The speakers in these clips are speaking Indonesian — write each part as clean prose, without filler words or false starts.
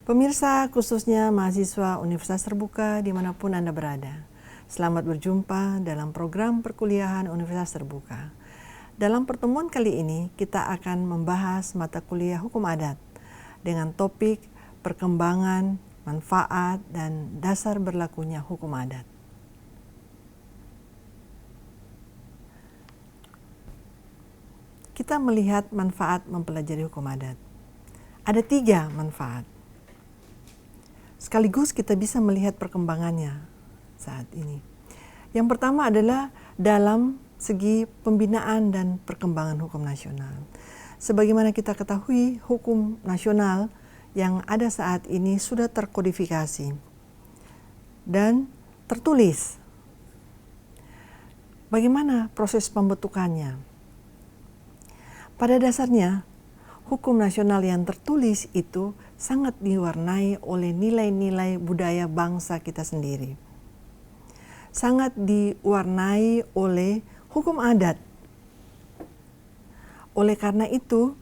Pemirsa, khususnya mahasiswa Universitas Terbuka dimanapun Anda berada, selamat berjumpa dalam program perkuliahan Universitas Terbuka. Dalam pertemuan kali ini, kita akan membahas mata kuliah Hukum Adat dengan topik perkembangan, manfaat, dan dasar berlakunya hukum adat. Kita melihat manfaat mempelajari hukum adat. Ada 3 manfaat. Sekaligus kita bisa melihat perkembangannya saat ini. Yang pertama adalah dalam segi pembinaan dan perkembangan hukum nasional. Sebagaimana kita ketahui, hukum nasional yang ada saat ini sudah terkodifikasi dan tertulis. Bagaimana proses pembentukannya? Pada dasarnya, hukum nasional yang tertulis itu sangat diwarnai oleh nilai-nilai budaya bangsa kita sendiri. Sangat diwarnai oleh hukum adat. Oleh karena itu,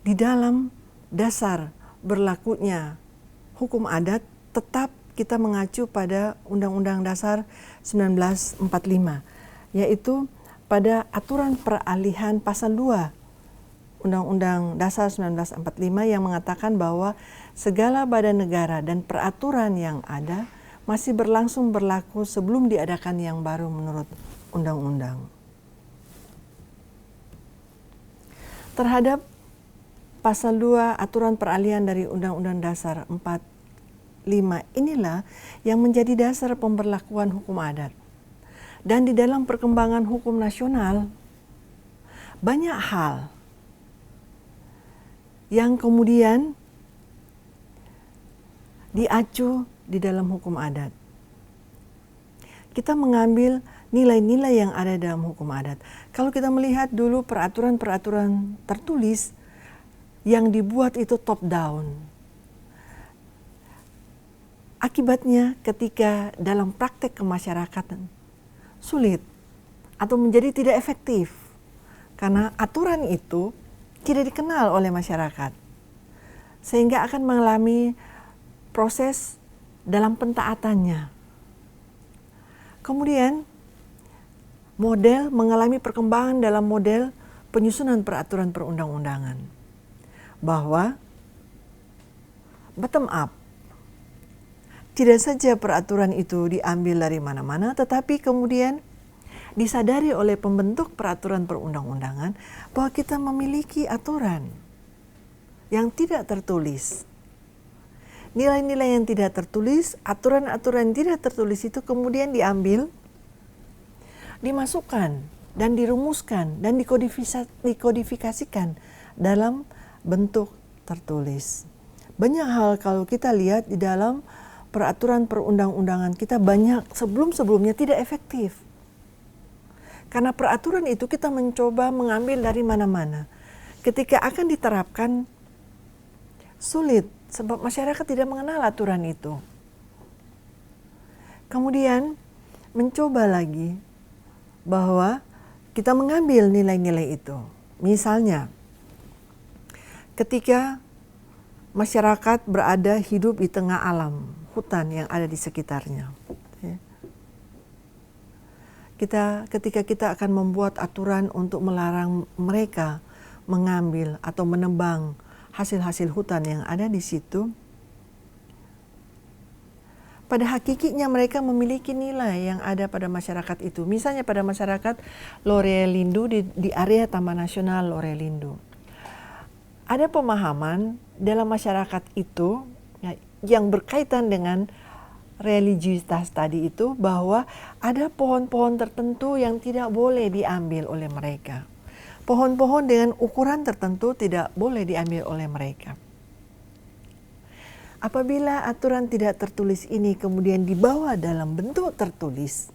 di dalam dasar berlakunya hukum adat tetap kita mengacu pada Undang-Undang Dasar 1945, yaitu pada aturan peralihan pasal 2 Undang-Undang Dasar 1945 yang mengatakan bahwa segala badan negara dan peraturan yang ada masih berlangsung berlaku sebelum diadakan yang baru menurut undang-undang. Terhadap pasal 2 aturan peralihan dari Undang-Undang Dasar 45 inilah yang menjadi dasar pemberlakuan hukum adat. Dan di dalam perkembangan hukum nasional banyak hal yang kemudian diacu di dalam hukum adat. Kita mengambil nilai-nilai yang ada dalam hukum adat. Kalau kita melihat dulu peraturan-peraturan tertulis yang dibuat itu top down. Akibatnya ketika dalam praktek kemasyarakatan sulit atau menjadi tidak efektif karena aturan itu tidak dikenal oleh masyarakat, sehingga akan mengalami proses dalam pentaatannya. Kemudian model mengalami perkembangan dalam model penyusunan peraturan perundang-undangan, bahwa bottom up, tidak saja peraturan itu diambil dari mana-mana, tetapi kemudian disadari oleh pembentuk peraturan perundang-undangan bahwa kita memiliki aturan yang tidak tertulis. Nilai-nilai yang tidak tertulis, aturan-aturan yang tidak tertulis itu kemudian diambil, dimasukkan dan dirumuskan dan dikodifikasikan dalam bentuk tertulis. Banyak hal kalau kita lihat di dalam peraturan perundang-undangan kita banyak sebelum-sebelumnya tidak efektif. Karena peraturan itu kita mencoba mengambil dari mana-mana. Ketika akan diterapkan sulit sebab masyarakat tidak mengenal aturan itu. Kemudian mencoba lagi bahwa kita mengambil nilai-nilai itu. Misalnya, ketika masyarakat berada hidup di tengah alam, hutan yang ada di sekitarnya. Ketika kita akan membuat aturan untuk melarang mereka mengambil atau menebang hasil-hasil hutan yang ada di situ, pada hakikatnya mereka memiliki nilai yang ada pada masyarakat itu. Misalnya pada masyarakat Lorelindo di area Taman Nasional Lorelindo. Ada pemahaman dalam masyarakat itu yang berkaitan dengan religiusitas tadi itu, bahwa ada pohon-pohon tertentu yang tidak boleh diambil oleh mereka. Pohon-pohon dengan ukuran tertentu tidak boleh diambil oleh mereka. Apabila aturan tidak tertulis ini kemudian dibawa dalam bentuk tertulis,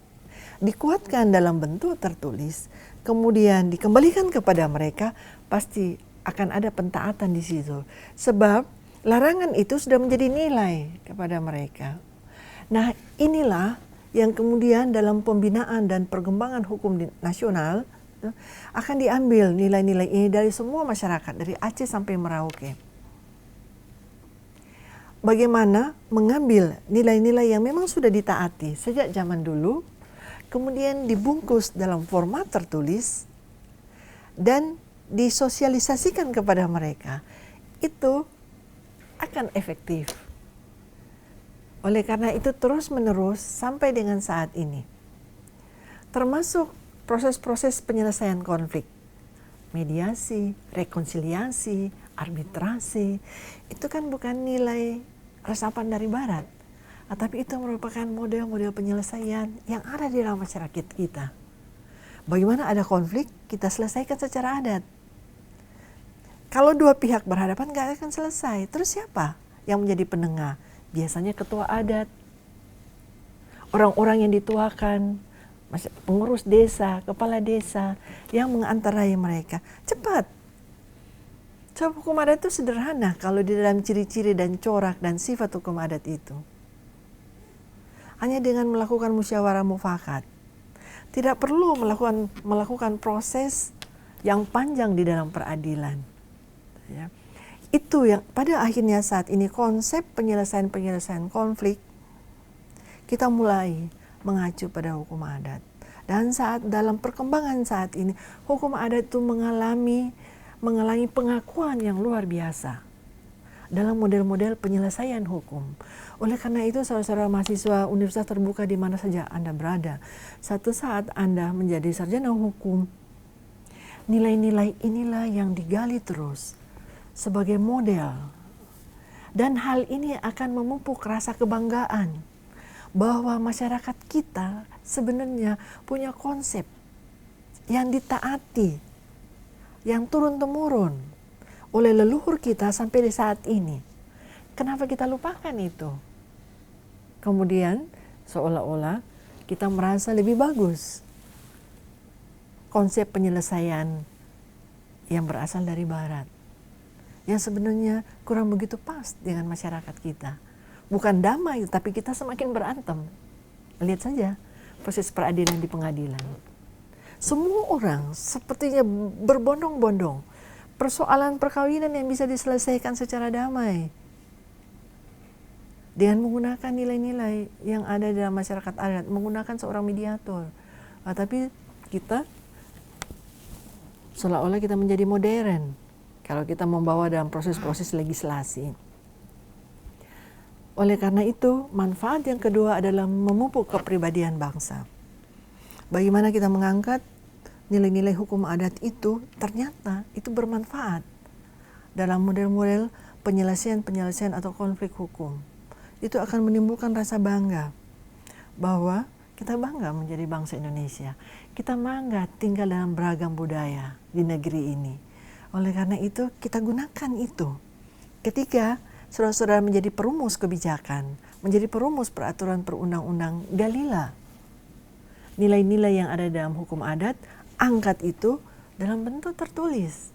dikuatkan dalam bentuk tertulis, kemudian dikembalikan kepada mereka, pasti akan ada pentaatan di situ. Sebab larangan itu sudah menjadi nilai kepada mereka. Nah, inilah yang kemudian dalam pembinaan dan perkembangan hukum nasional akan diambil nilai-nilai ini dari semua masyarakat, dari Aceh sampai Merauke. bagaimana mengambil nilai-nilai yang memang sudah ditaati sejak zaman dulu, kemudian dibungkus dalam format tertulis dan disosialisasikan kepada mereka, itu akan efektif. Oleh karena itu terus-menerus sampai dengan saat ini, termasuk proses-proses penyelesaian konflik, mediasi, rekonsiliasi, arbitrasi, itu kan bukan nilai resapan dari barat, tetapi itu merupakan model-model penyelesaian yang ada di dalam masyarakat kita. Bagaimana ada konflik, kita selesaikan secara adat. Kalau dua pihak berhadapan nggak akan selesai, terus siapa yang menjadi penengah? Biasanya ketua adat, orang-orang yang dituakan, pengurus desa, kepala desa, yang mengantarai mereka. Cepat. Sebab hukum adat itu sederhana kalau di dalam ciri-ciri dan corak dan sifat hukum adat itu. Hanya dengan melakukan musyawarah mufakat. Tidak perlu melakukan proses yang panjang di dalam peradilan. Ya. Itu yang pada akhirnya saat ini konsep penyelesaian konflik kita mulai mengacu pada hukum adat. Dan saat dalam perkembangan saat ini hukum adat itu mengalami pengakuan yang luar biasa dalam model-model penyelesaian hukum. Oleh karena itu saudara-saudara mahasiswa Universitas Terbuka di mana saja Anda berada, satu saat Anda menjadi sarjana hukum, nilai-nilai inilah yang digali terus sebagai model. Dan hal ini akan memupuk rasa kebanggaan bahwa masyarakat kita sebenarnya punya konsep yang ditaati, yang turun-temurun oleh leluhur kita sampai di saat ini. Kenapa kita lupakan itu? Kemudian seolah-olah kita merasa lebih bagus konsep penyelesaian yang berasal dari barat, yang sebenarnya kurang begitu pas dengan masyarakat kita. Bukan damai, tapi kita semakin berantem. Lihat saja proses peradilan di pengadilan. Semua orang sepertinya berbondong-bondong. Persoalan perkawinan yang bisa diselesaikan secara damai dengan menggunakan nilai-nilai yang ada dalam masyarakat adat, menggunakan seorang mediator. Tapi kita seolah-olah kita menjadi modern kalau kita membawa dalam proses-proses legislasi. Oleh karena itu, manfaat yang kedua adalah memupuk kepribadian bangsa. Bagaimana kita mengangkat nilai-nilai hukum adat itu ternyata itu bermanfaat dalam model-model penyelesaian atau konflik hukum. Itu akan menimbulkan rasa bangga bahwa kita bangga menjadi bangsa Indonesia. Kita bangga tinggal dalam beragam budaya di negeri ini. Oleh karena itu kita gunakan itu. Ketika saudara-saudara menjadi perumus kebijakan, menjadi perumus peraturan perundang-undang, galilah nilai-nilai yang ada dalam hukum adat, angkat itu dalam bentuk tertulis.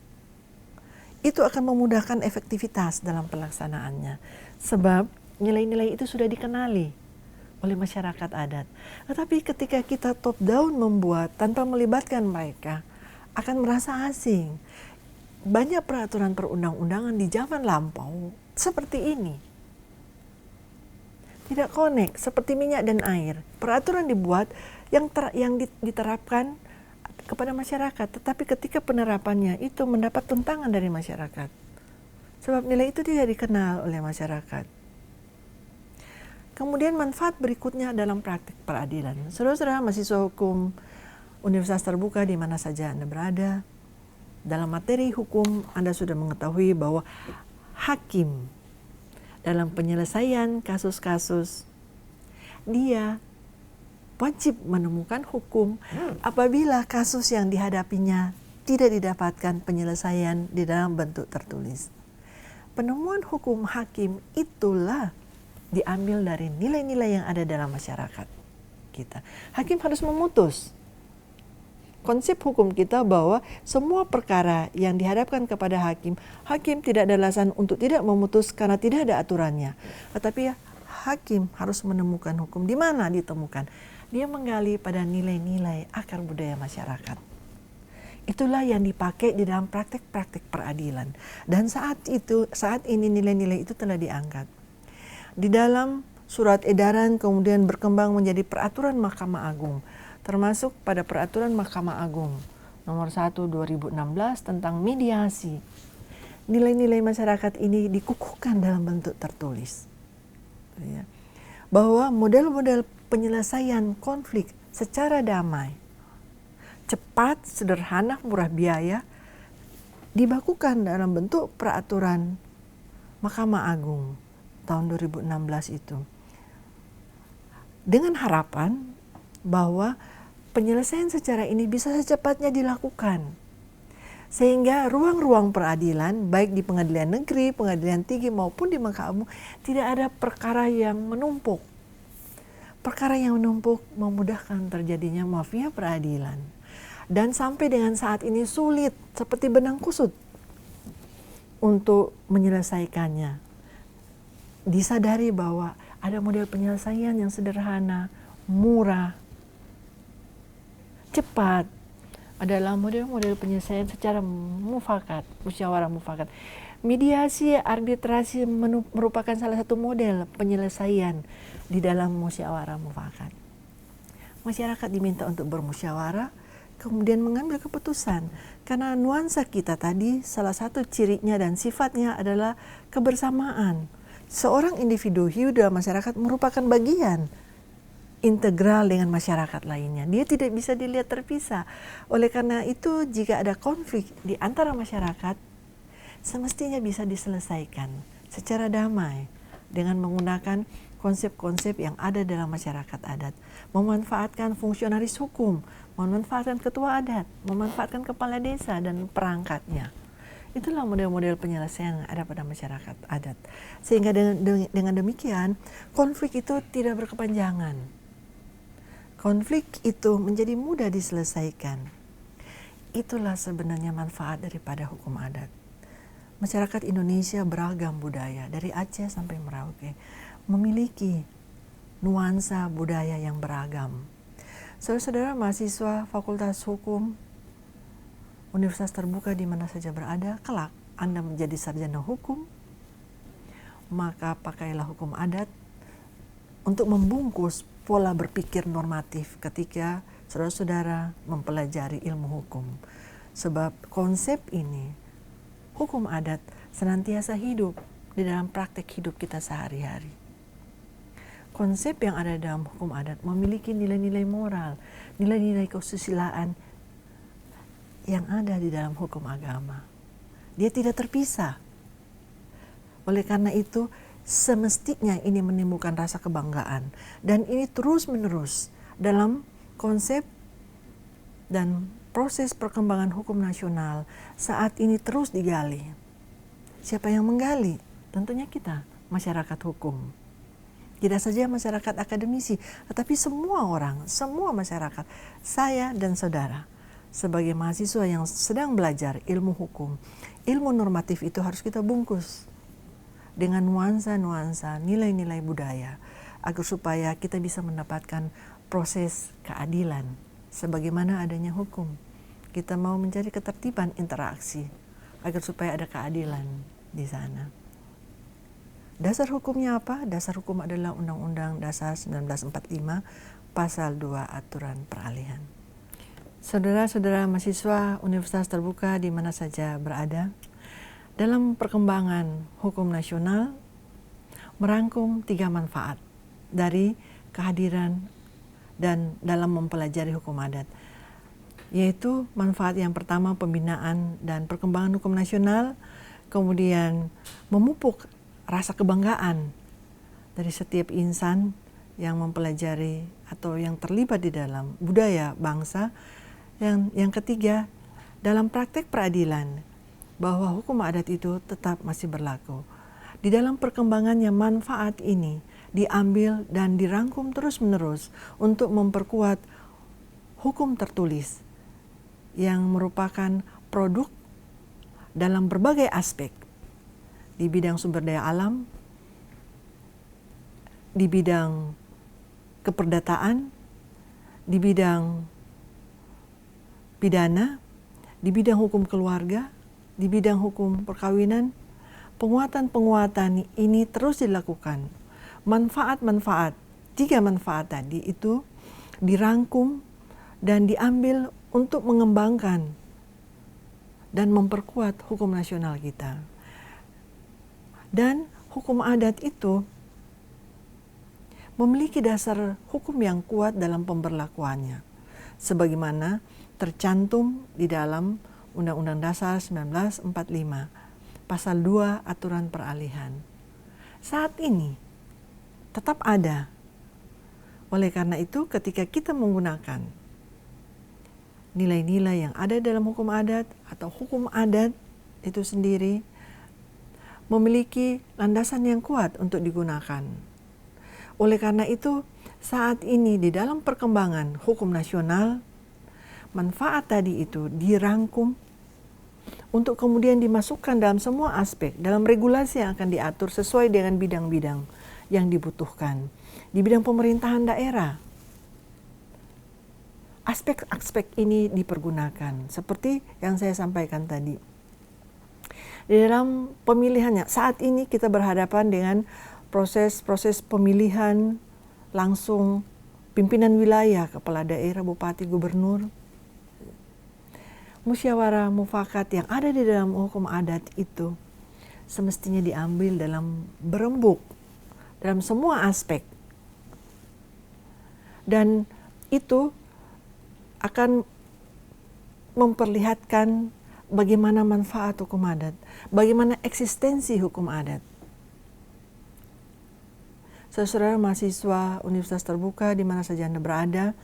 Itu akan memudahkan efektivitas dalam pelaksanaannya. Sebab nilai-nilai itu sudah dikenali oleh masyarakat adat. Tetapi ketika kita top down membuat tanpa melibatkan mereka, akan merasa asing. Banyak peraturan perundang-undangan di zaman lampau seperti ini. Tidak connect, seperti minyak dan air. Peraturan dibuat yang diterapkan kepada masyarakat, tetapi ketika penerapannya itu mendapat tentangan dari masyarakat. Sebab nilai itu tidak dikenal oleh masyarakat. Kemudian manfaat berikutnya dalam praktik peradilan. Saudara-saudara mahasiswa hukum Universitas Terbuka di mana saja Anda berada, dalam materi hukum Anda sudah mengetahui bahwa hakim dalam penyelesaian kasus-kasus dia wajib menemukan hukum apabila kasus yang dihadapinya tidak didapatkan penyelesaian di dalam bentuk tertulis. Penemuan hukum hakim itulah diambil dari nilai-nilai yang ada dalam masyarakat kita. Hakim harus memutus. Konsep hukum kita bahwa semua perkara yang dihadapkan kepada hakim, hakim tidak ada alasan untuk tidak memutus karena tidak ada aturannya. Tetapi hakim harus menemukan hukum. Di mana ditemukan? Dia menggali pada nilai-nilai akar budaya masyarakat. Itulah yang dipakai di dalam praktek-praktek peradilan. Dan saat ini nilai-nilai itu telah diangkat. di dalam surat edaran kemudian berkembang menjadi peraturan Mahkamah Agung, termasuk pada peraturan Mahkamah Agung nomor 1 2016 tentang mediasi. Nilai-nilai masyarakat ini dikukuhkan dalam bentuk tertulis. Bahwa model-model penyelesaian konflik secara damai, cepat, sederhana, murah biaya, dibakukan dalam bentuk peraturan Mahkamah Agung tahun 2016 itu. Dengan harapan bahwa penyelesaian secara ini bisa secepatnya dilakukan. Sehingga ruang-ruang peradilan, baik di pengadilan negeri, pengadilan tinggi maupun di Mahkamah Agung, tidak ada perkara yang menumpuk. Perkara yang menumpuk memudahkan terjadinya mafia peradilan. Dan sampai dengan saat ini sulit, seperti benang kusut, untuk menyelesaikannya. Disadari bahwa ada model penyelesaian yang sederhana, murah, cepat, adalah model-model penyelesaian secara mufakat, musyawarah mufakat. Mediasi, arbitrasi merupakan salah satu model penyelesaian di dalam musyawarah mufakat. Masyarakat diminta untuk bermusyawarah, kemudian mengambil keputusan. Karena nuansa kita tadi, salah satu cirinya dan sifatnya adalah kebersamaan. Seorang individu hidup dalam masyarakat merupakan bagian integral dengan masyarakat lainnya. Dia tidak bisa dilihat terpisah. Oleh karena itu, jika ada konflik di antara masyarakat, semestinya bisa diselesaikan secara damai dengan menggunakan konsep-konsep yang ada dalam masyarakat adat. Memanfaatkan fungsionaris hukum, memanfaatkan ketua adat, memanfaatkan kepala desa dan perangkatnya. Itulah model-model penyelesaian yang ada pada masyarakat adat. Sehingga dengan demikian, konflik itu tidak berkepanjangan. Konflik itu menjadi mudah diselesaikan. Itulah sebenarnya manfaat daripada hukum adat. Masyarakat Indonesia beragam budaya, dari Aceh sampai Merauke, memiliki nuansa budaya yang beragam. Saudara-saudara mahasiswa Fakultas Hukum Universitas Terbuka di mana saja berada, kelak Anda menjadi sarjana hukum, maka pakailah hukum adat untuk membungkus pola berpikir normatif ketika saudara-saudara mempelajari ilmu hukum. Sebab konsep ini, hukum adat senantiasa hidup di dalam praktek hidup kita sehari-hari. Konsep yang ada dalam hukum adat memiliki nilai-nilai moral, nilai-nilai kesusilaan yang ada di dalam hukum agama. Dia tidak terpisah. Oleh karena itu, semestinya ini menimbulkan rasa kebanggaan. Dan ini terus-menerus dalam konsep dan proses perkembangan hukum nasional saat ini terus digali. Siapa yang menggali? Tentunya kita, masyarakat hukum. Tidak saja masyarakat akademisi, tetapi semua orang, semua masyarakat, saya dan saudara. Sebagai mahasiswa yang sedang belajar ilmu hukum, ilmu normatif itu harus kita bungkus dengan nuansa-nuansa, nilai-nilai budaya, agar supaya kita bisa mendapatkan proses keadilan sebagaimana adanya hukum. Kita mau mencari ketertiban interaksi agar supaya ada keadilan di sana. Dasar hukumnya apa? Dasar hukum adalah Undang-Undang Dasar 1945 Pasal 2 Aturan Peralihan. Saudara-saudara mahasiswa Universitas Terbuka di mana saja berada, dalam perkembangan hukum nasional merangkum 3 manfaat dari kehadiran dan dalam mempelajari hukum adat, yaitu manfaat yang pertama pembinaan dan perkembangan hukum nasional, kemudian memupuk rasa kebanggaan dari setiap insan yang mempelajari atau yang terlibat di dalam budaya bangsa. Yang ketiga, dalam praktek peradilan, bahwa hukum adat itu tetap masih berlaku. Di dalam perkembangannya manfaat ini diambil dan dirangkum terus-menerus untuk memperkuat hukum tertulis yang merupakan produk dalam berbagai aspek di bidang sumber daya alam, di bidang keperdataan, di bidang pidana, di bidang hukum keluarga, di bidang hukum perkawinan. Penguatan-penguatan ini terus dilakukan manfaat-manfaat, 3 manfaat tadi itu dirangkum dan diambil untuk mengembangkan dan memperkuat hukum nasional kita. Dan hukum adat itu memiliki dasar hukum yang kuat dalam pemberlakuannya, sebagaimana tercantum di dalam Undang-Undang Dasar 1945, Pasal 2 Aturan Peralihan. Saat ini tetap ada. Oleh karena itu, ketika kita menggunakan nilai-nilai yang ada dalam hukum adat atau hukum adat itu sendiri memiliki landasan yang kuat untuk digunakan. Oleh karena itu, saat ini di dalam perkembangan hukum nasional, manfaat tadi itu dirangkum untuk kemudian dimasukkan dalam semua aspek, dalam regulasi yang akan diatur sesuai dengan bidang-bidang yang dibutuhkan. Di bidang pemerintahan daerah, aspek-aspek ini dipergunakan, seperti yang saya sampaikan tadi. Di dalam pemilihannya, saat ini kita berhadapan dengan proses pemilihan langsung pimpinan wilayah, kepala daerah, bupati, gubernur. Musyawarah mufakat yang ada di dalam hukum adat itu semestinya diambil dalam berembuk dalam semua aspek, dan itu akan memperlihatkan bagaimana manfaat hukum adat, bagaimana eksistensi hukum adat. Saudara mahasiswa Universitas Terbuka di mana saja Anda berada,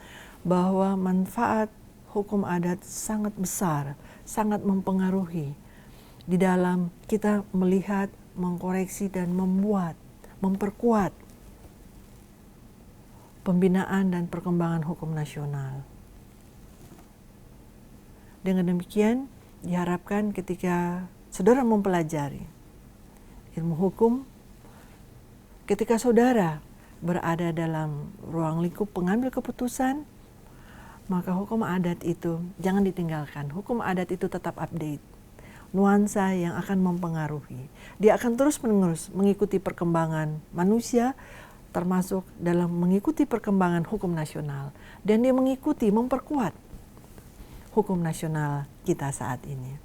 bahwa manfaat hukum adat sangat besar, sangat mempengaruhi di dalam kita melihat, mengkoreksi dan memperkuat pembinaan dan perkembangan hukum nasional. Dengan demikian, diharapkan ketika saudara mempelajari ilmu hukum, ketika saudara berada dalam ruang lingkup pengambil keputusan, maka hukum adat itu jangan ditinggalkan. Hukum adat itu tetap update. Nuansa yang akan mempengaruhi. Dia akan terus-menerus mengikuti perkembangan manusia, termasuk dalam mengikuti perkembangan hukum nasional. Dan dia mengikuti, memperkuat hukum nasional kita saat ini.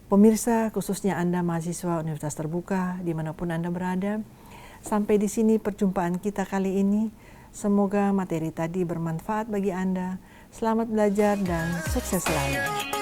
Pemirsa, khususnya Anda mahasiswa Universitas Terbuka, dimanapun Anda berada, sampai di sini perjumpaan kita kali ini. Semoga materi tadi bermanfaat bagi Anda. Selamat belajar dan sukses selalu.